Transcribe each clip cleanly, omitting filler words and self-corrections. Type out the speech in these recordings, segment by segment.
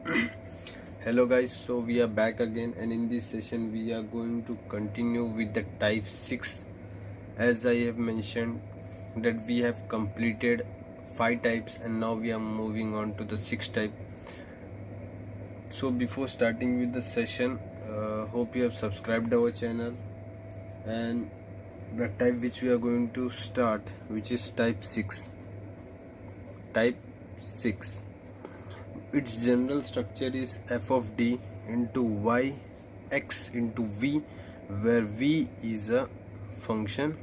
Hello guys, so we are back again, and in this session we are going to continue with the type 6. As I have mentioned that we have completed 5 types and now we are moving on to the 6th type. So before starting with the session, hope you have subscribed our channel, and the type which we are going to start, which is type 6. Type 6. Its general structure is f of d into y x into v, where v is a function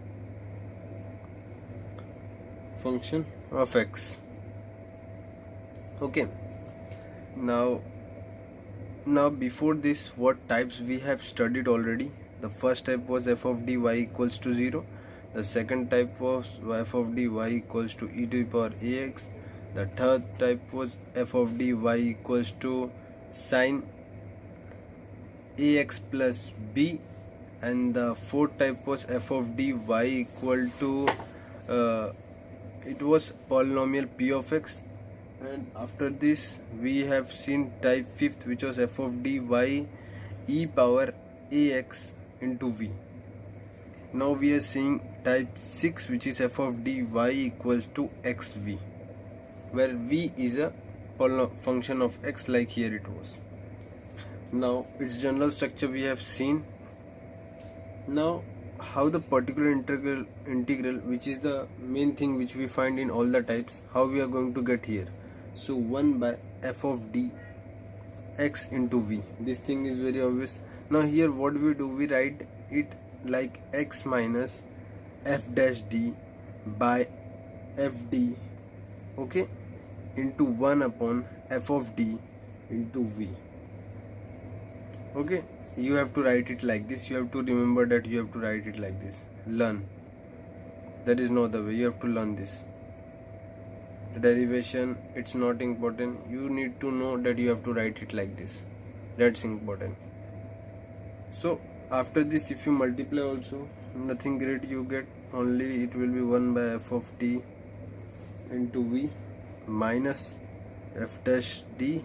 of x. Okay, now before this, what types we have studied already. The first type was f of d y equals to 0. The second type was f of d y equals to e to the power ax. The third type was f of d y equals to sine ax plus b, and the fourth type was f of d y equal to it was polynomial p of x. And after this we have seen type 5th, which was f of d y e power ax into v. Now we are seeing type 6, which is f of d y equals to xv, where v is a function of x, like here it was. Now its general structure we have seen. Now how the particular integral, which is the main thing which we find in all the types, how we are going to get here. So 1 by f of d x into v. This thing is very obvious. Now here what we do, we write it like x minus f dash d by f d, okay, into 1 upon f of d into v. Okay, you have to write it like this. You have to remember that you have to write it like this. Learn. That is no other way. You have to learn this. The derivation, it's not important. You need to know that you have to write it like this. That's important. So after this, if you multiply also, nothing great you get. Only it will be 1 by f of t into v minus f dash d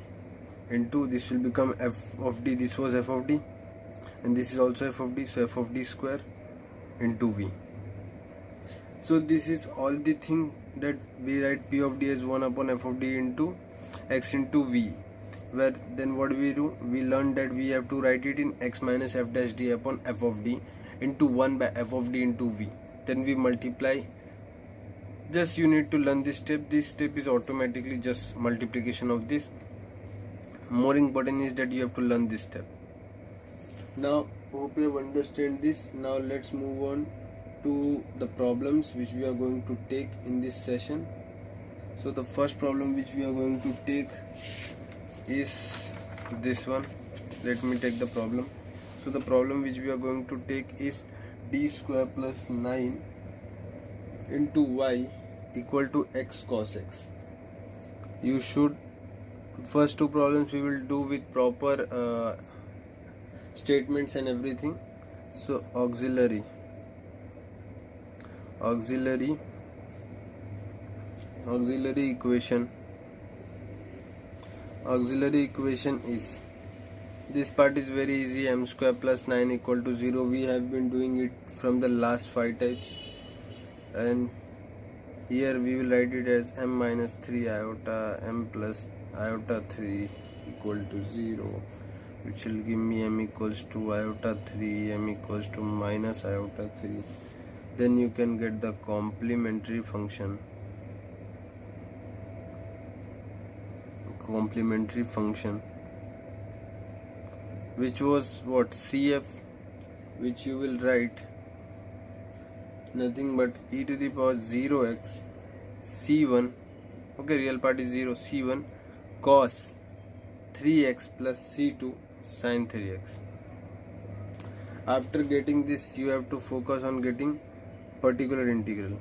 into, this will become f of d. This was f of d and this is also f of d, so f of d square into v. So this is all the thing that we write p of d as 1 upon f of d into x into v, where then what we do, we learn that we have to write it in x minus f dash d upon f of d into 1 by f of d into v. Then we multiply. Just you need to learn this step. This step is automatically just multiplication of this. More important is that you have to learn this step. Now hope you have understand this. Now let's move on to the problems which we are going to take in this session. So the first problem which we are going to take is this one. Let me take the problem. So the problem which we are going to take is d square plus 9 into y equal to x cos x. You should, first two problems we will do with proper statements and everything. So auxiliary equation is, this part is very easy. M square plus 9 equal to 0. We have been doing it from the last 5 types, and here we will write it as m minus 3 iota m plus iota 3 equal to 0, which will give me m equals to iota 3, m equals to minus iota 3. Then you can get the complementary function, which was what, CF, which you will write nothing but e to the power 0x c1, okay, real part is 0, c1 cos 3x plus c2 sin 3x. After getting this, you have to focus on getting particular integral.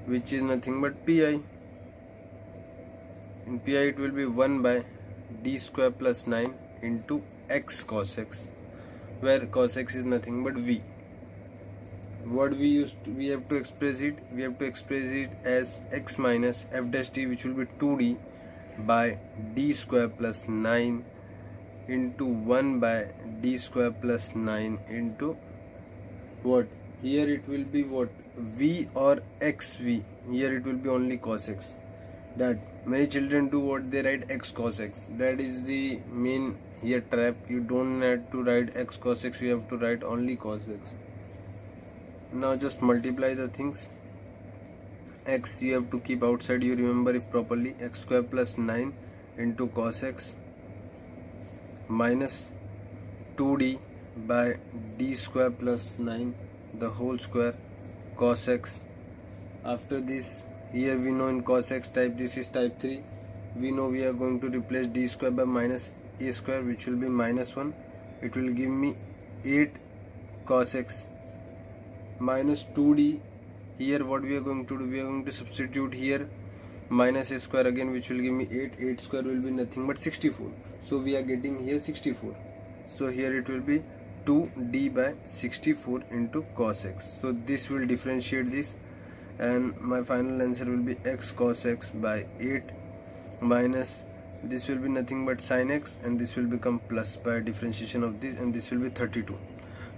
Which is nothing but pi. In pi it will be 1 by d square plus 9 into x cos x, where cos x is nothing but v. what we have to express it, as x minus f dash t, which will be 2d by d square plus 9 into 1 by d square plus 9 into what, here it will be what, v or xv, here it will be only cos x. That many children do what, they write x cos x. That is the main here trap. You don't have to write x cos x, you have to write only cos x. Now just multiply the things. X you have to keep outside, you remember if properly, x square plus 9 into cos x minus 2d by d square plus 9 the whole square cos x. After this, here we know in cos x type, this is type 3, we know we are going to replace d square by minus a square, which will be minus 1. It will give me 8 cos x minus 2d. Here what we are going to do, we are going to substitute here minus a square again, which will give me 8 square will be nothing but 64. So we are getting here 64. So here it will be 2d by 64 into cos x. So this will differentiate this, and my final answer will be x cos x by 8 minus, this will be nothing but sin x, and this will become plus by differentiation of this, and this will be 32.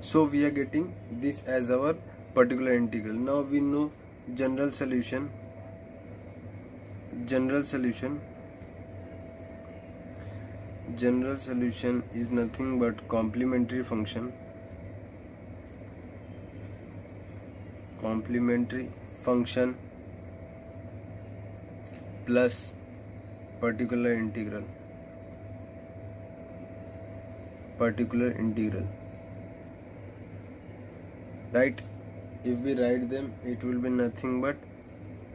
So we are getting this as our particular integral. Now we know general solution. General solution is nothing but complementary function plus particular integral. Right? If we write them, it will be nothing but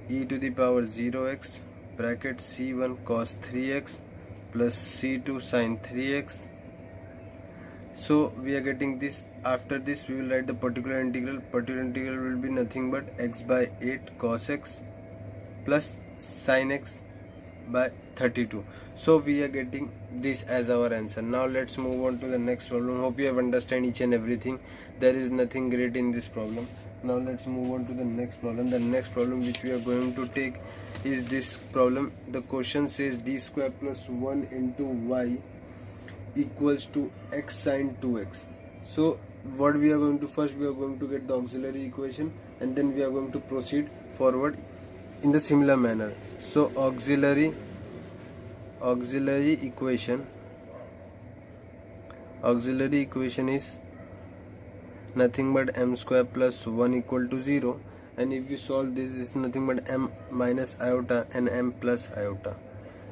e to the power 0x bracket c1 cos 3x plus c2 sin 3x. So we are getting this. After this we will write the particular integral. Particular integral will be nothing but x by 8 cos x plus sin x by 32. So we are getting this as our answer. Now let's move on to the next problem. Hope you have understand each and everything. There is nothing great in this problem. Now let's move on to the next problem. The next problem which we are going to take is this problem. The question says d square plus 1 into y equals to x sin 2x. So what we are going to, first we are going to get the auxiliary equation, and then we are going to proceed forward in the similar manner. So auxiliary equation is nothing but m square plus 1 equal to 0, and if you solve this is nothing but m minus iota and m plus iota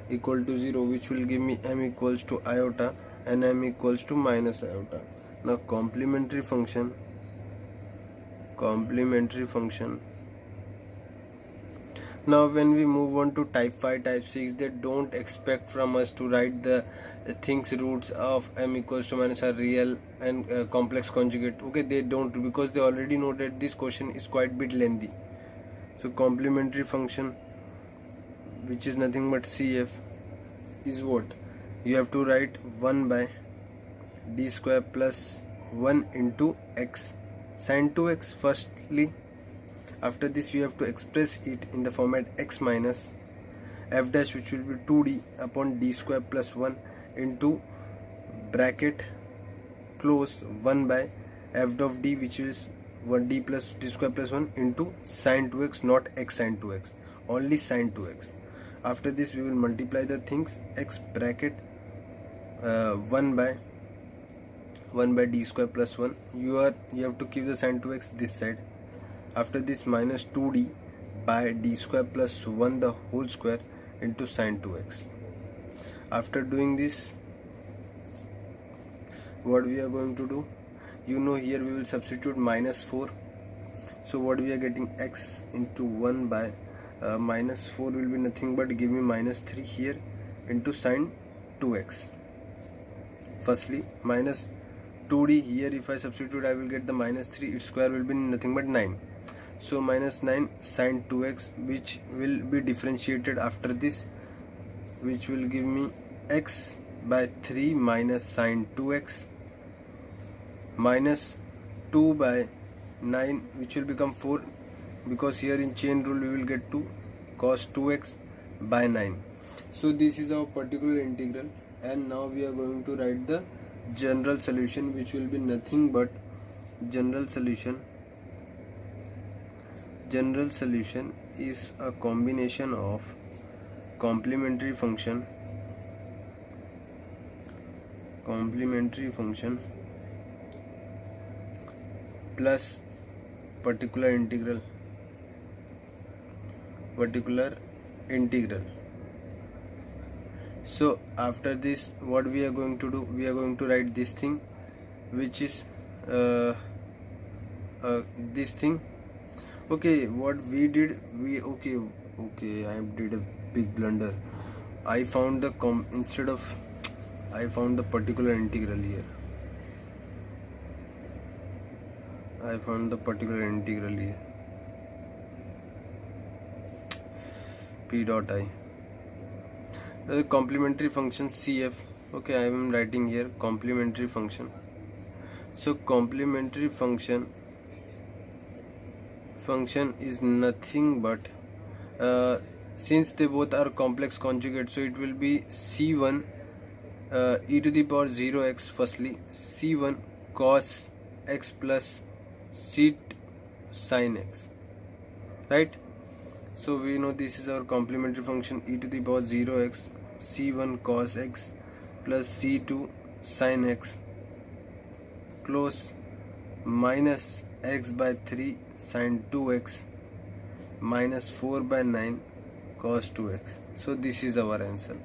equal to 0, which will give me m equals to iota and m equals to minus iota. Now complementary function. Now when we move on to type 5, type 6, they don't expect from us to write the things roots of m equals to minus are real and complex conjugate. Okay, they don't, because they already know that this question is quite bit lengthy. So complementary function, which is nothing but CF, is what? You have to write 1 by d square plus 1 into x sin 2x firstly. After this you have to express it in the format x minus f dash, which will be 2d upon d square plus 1 into bracket close 1 by f of d, which is 1d plus d square plus 1 into sin 2x, not x sin 2x, only sin 2x. After this we will multiply the things, x bracket 1 by d square plus 1. You have to keep the sin 2x this side. After this minus 2d by d square plus 1 the whole square into sin 2x. After doing this, what we are going to do, you know, here we will substitute minus 4. So what we are getting, x into 1 by minus 4 will be nothing but give me minus 3 here into sin 2x. Firstly minus 2d, here if I substitute I will get the minus 3, its square will be nothing but 9. So minus 9 sin 2x, which will be differentiated after this, which will give me x by 3 minus sin 2x minus 2 by 9 which will become 4, because here in chain rule we will get 2 cos 2x by 9. So this is our particular integral, and now we are going to write the general solution, which will be nothing but general solution is a combination of complementary function plus particular integral. So after this, what we are going to do, we are going to write this thing, which is this thing. Okay, what we did, I did a big blunder. I found the particular integral here. P dot I. The complementary function CF. Okay, I am writing here complementary function. So complementary function is nothing but since they both are complex conjugate, so it will be C1 e to the power 0x, firstly C1 cos x plus C sin x, right? So we know this is our complementary function, e to the power 0x C1 cos x plus C2 sin x, close, minus x by 3 sin 2x minus 4 by 9 cos 2x. So this is our answer.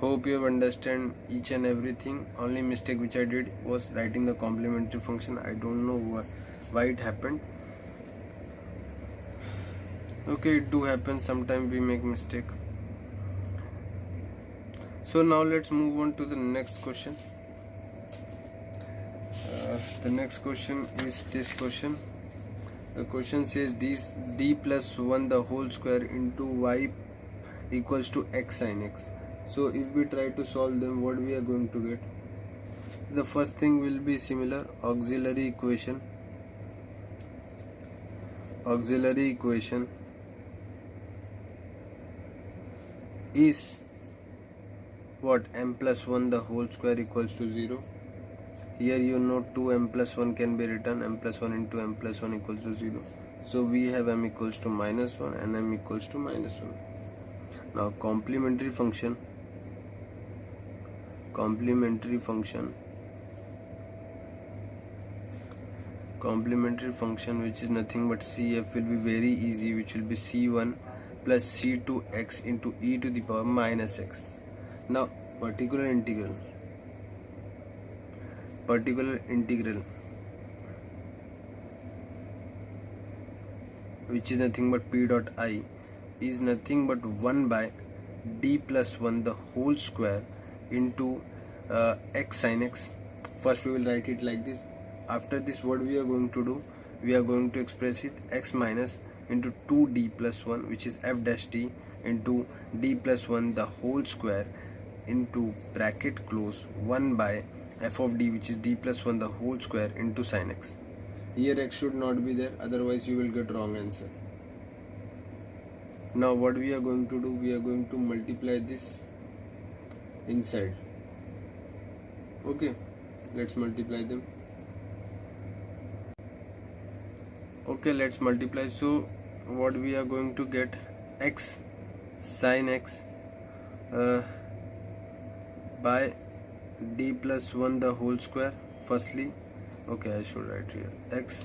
Hope you have understand each and everything. Only mistake which I did was writing the complementary function. I don't know why it happened. Okay, it do happen, sometimes we make mistake. So now let's move on to the next question. The next question is this question. The question says d plus 1 the whole square into y equals to x sin x. So if we try to solve them, what we are going to get? The first thing will be similar, auxiliary equation is what? M plus 1 the whole square equals to 0. Here you know 2m plus 1 can be written, m plus 1 into m plus 1 equals to 0. So we have m equals to minus 1 and m equals to minus 1. Now complementary function which is nothing but CF will be very easy, which will be C1 plus C2x into e to the power minus x. Now particular integral which is nothing but P dot I is nothing but 1 by d plus 1 the whole square into x sin x. First we will write it like this. After this, what we are going to do, we are going to express it x minus into 2d plus 1, which is f dash d, into d plus 1 the whole square into bracket close 1 by f of d, which is d plus 1 the whole square into sin x. Here x should not be there, otherwise you will get wrong answer. Now what we are going to do, we are going to multiply this inside. Okay, let's multiply them. Okay, let's multiply. So what we are going to get, x sin x by d plus 1 the whole square, firstly. Okay, I should write here x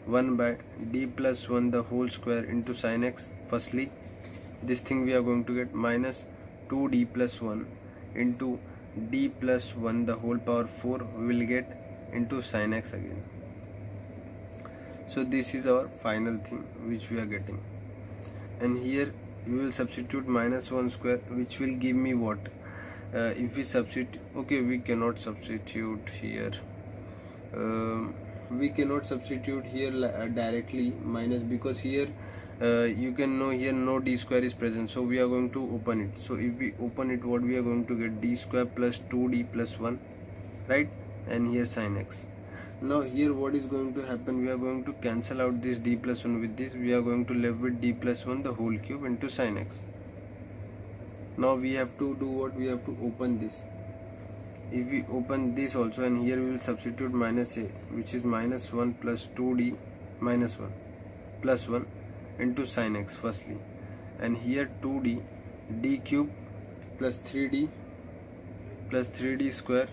1 by d plus 1 the whole square into sin x, firstly. This thing we are going to get minus 2d plus 1 into d plus 1 the whole power 4, we will get into sin x again. So this is our final thing which we are getting, and here you will substitute minus 1 square, which will give me what? If we substitute, okay, we cannot substitute here. We cannot substitute here directly minus, because here you can know here no d square is present, so we are going to open it. So if we open it, what we are going to get? D square plus 2d plus 1, right? And here sin x. Now here what is going to happen, we are going to cancel out this d plus 1 with this. We are going to left with d plus 1 the whole cube into sin x. Now we have to do what? We have to open this. If we open this also, and here we will substitute minus a, which is minus 1 plus 2d minus 1 plus 1 into sin x firstly, and here 2d d cube plus 3d square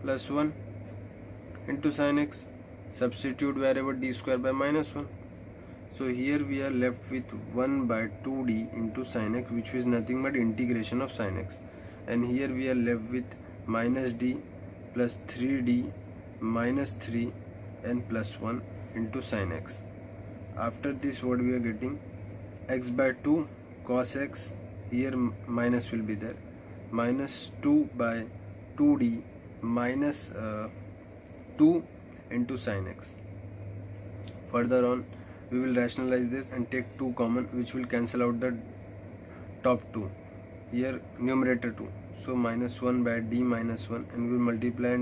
plus 1 into sin x. Substitute wherever d square by minus 1. So here we are left with 1 by 2d into sin x, which is nothing but integration of sin x, and here we are left with minus d plus 3d minus 3 and plus 1 into sin x. After this what we are getting, x by 2 cos x, here minus will be there, minus 2 by 2d minus 2 into sin x. Further on we will rationalize this and take 2 common, which will cancel out the top 2, here numerator 2. So minus 1 by d minus 1, and we will multiply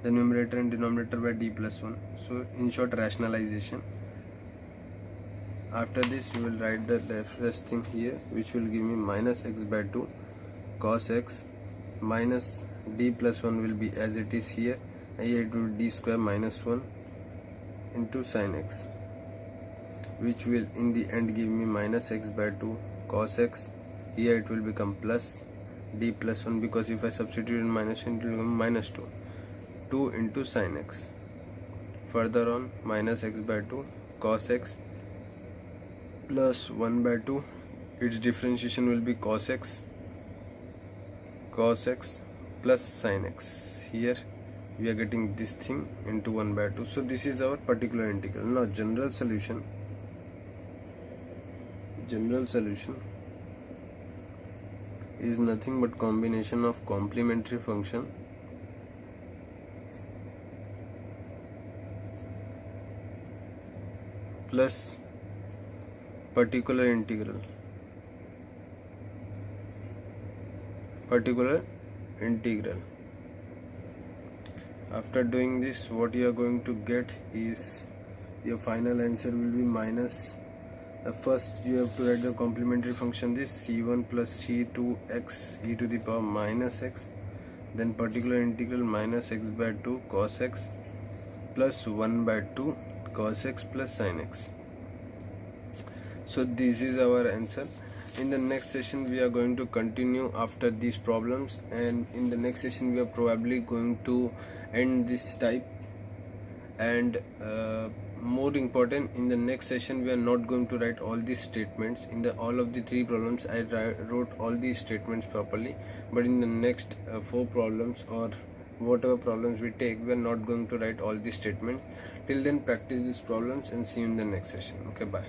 the numerator and denominator by d plus 1. So in short, rationalization. After this we will write the rest thing here, which will give me minus x by 2 cos x minus d plus 1 will be as it is here, and here it will be d square minus 1 into sin x, which will in the end give me minus x by 2 cos x. Here it will become plus d plus 1, because if I substitute in minus 1 it will become minus 2 into sin x. Further on, minus x by 2 cos x plus 1 by 2, its differentiation will be cos x plus sin x. Here we are getting this thing into 1 by 2. So this is our particular integral. Now general solution is nothing but combination of complementary function plus particular integral. After doing this, what you are going to get is your final answer will be minus, first you have to write the complementary function, this c1 plus c2x e to the power minus x, then particular integral minus x by 2 cos x plus 1 by 2 cos x plus sin x. So this is our answer. In the next session we are going to continue after these problems, and in the next session we are probably going to end this type. And more important, in the next session we are not going to write all these statements. In the all of the 3 problems I wrote all these statements properly, but in the next 4 problems or whatever problems we take, we are not going to write all these statements. Till then, practice these problems and see you in the next session. Okay, bye.